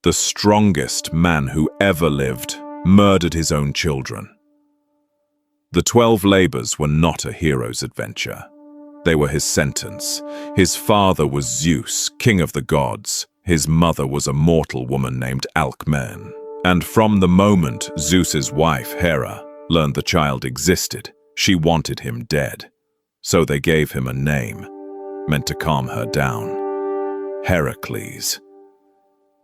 the strongest man who ever lived, murdered his own children. The 12 labors were not a hero's adventure. They were his sentence. His father was Zeus, king of the gods. His mother was a mortal woman named Alcmene. And from the moment Zeus's wife, Hera, learned the child existed, she wanted him dead. So they gave him a name, meant to calm her down. Heracles.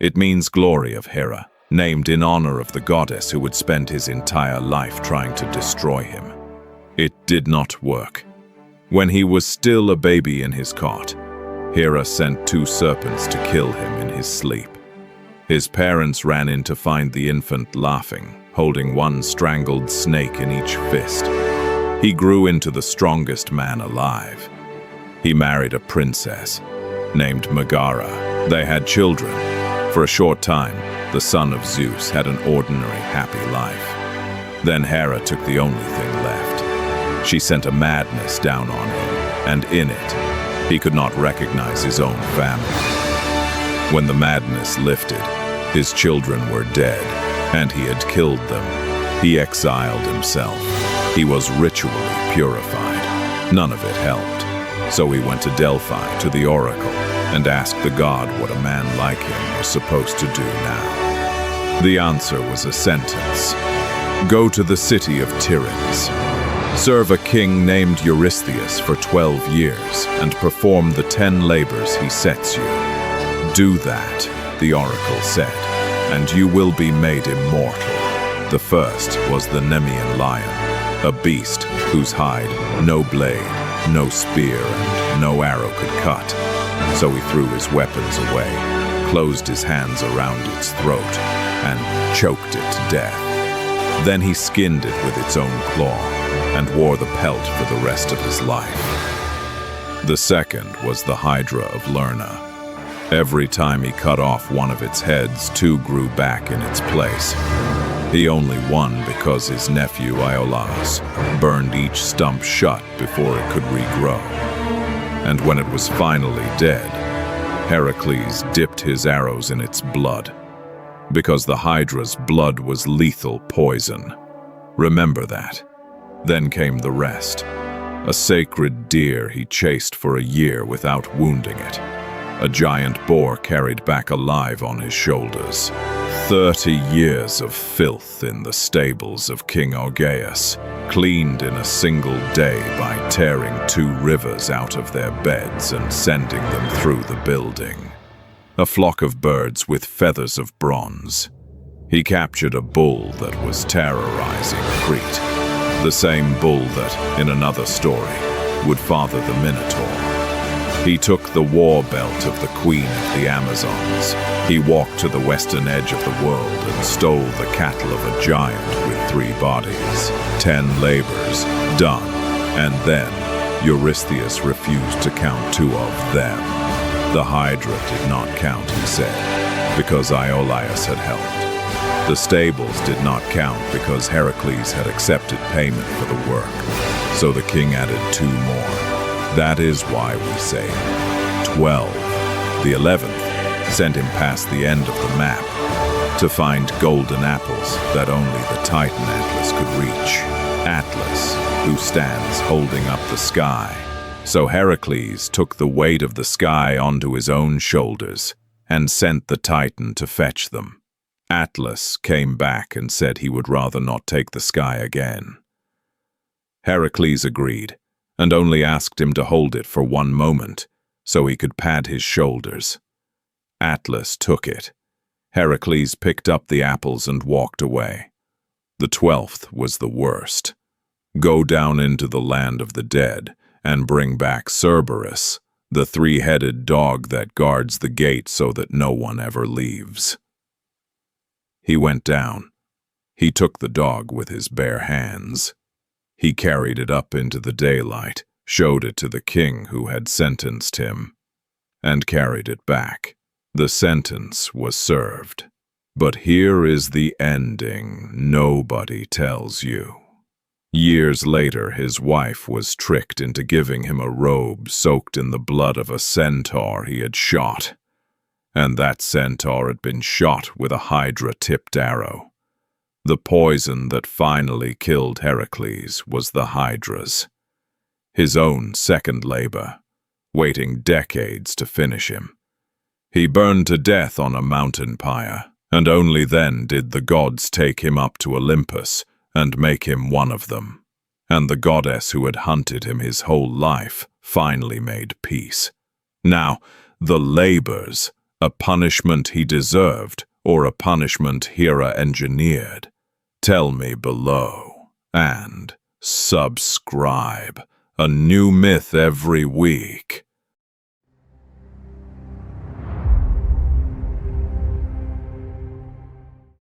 It means glory of Hera, named in honor of the goddess who would spend his entire life trying to destroy him. It did not work. When he was still a baby in his cot, Hera sent 2 serpents to kill him in his sleep. His parents ran in to find the infant laughing, holding 1 strangled snake in each fist. He grew into the strongest man alive. He married a princess named Megara. They had children. For a short time, the son of Zeus had an ordinary, happy life. Then Hera took the only thing left. She sent a madness down on him, and in it, he could not recognize his own family. When the madness lifted, his children were dead, and he had killed them. He exiled himself. He was ritually purified. None of it helped. So he went to Delphi, to the oracle, and asked the god what a man like him was supposed to do now. The answer was a sentence. Go to the city of Tiryns. Serve a king named Eurystheus for 12 years and perform the 10 labors he sets you. Do that, the oracle said, and you will be made immortal. The first was the Nemean lion, a beast whose hide no blade, no spear, and no arrow could cut. So he threw his weapons away, closed his hands around its throat, and choked it to death. Then he skinned it with its own claw, and wore the pelt for the rest of his life. The second was the Hydra of Lerna. Every time he cut off one of its heads, 2 grew back in its place. He only won because his nephew Iolaus burned each stump shut before it could regrow. And when it was finally dead, Heracles dipped his arrows in its blood, because the Hydra's blood was lethal poison. Remember that. Then came the rest. A sacred deer he chased for a year without wounding it. A giant boar carried back alive on his shoulders. 30 years of filth in the stables of King Augeas, cleaned in a single day by tearing 2 rivers out of their beds and sending them through the building. A flock of birds with feathers of bronze. He captured a bull that was terrorizing Crete, the same bull that, in another story, would father the Minotaur. He took the war belt of the Queen of the Amazons. He walked to the western edge of the world and stole the cattle of a giant with 3 bodies. 10 labors, done. And then Eurystheus refused to count 2 of them. The Hydra did not count, he said, because Iolaus had helped. The stables did not count because Heracles had accepted payment for the work. So the king added 2 more. That is why we say 12. The 11th sent him past the end of the map to find golden apples that only the Titan Atlas could reach. Atlas, who stands holding up the sky. So Heracles took the weight of the sky onto his own shoulders and sent the Titan to fetch them. Atlas came back and said he would rather not take the sky again. Heracles agreed, and only asked him to hold it for 1 moment, so he could pad his shoulders. Atlas took it. Heracles picked up the apples and walked away. The 12th was the worst. Go down into the land of the dead and bring back Cerberus, the 3-headed dog that guards the gate so that no one ever leaves. He went down. He took the dog with his bare hands. He carried it up into the daylight, showed it to the king who had sentenced him, and carried it back. The sentence was served. But here is the ending nobody tells you. Years later, his wife was tricked into giving him a robe soaked in the blood of a centaur he had shot. and that centaur had been shot with a Hydra-tipped arrow. The poison that finally killed Heracles was the Hydra's. His own second labor, waiting decades to finish him. He burned to death on a mountain pyre, and only then did the gods take him up to Olympus and make him one of them. And the goddess who had hunted him his whole life finally made peace. Now, the labors, a punishment he deserved or a punishment Hera engineered? Tell me below, and subscribe. A new myth every week.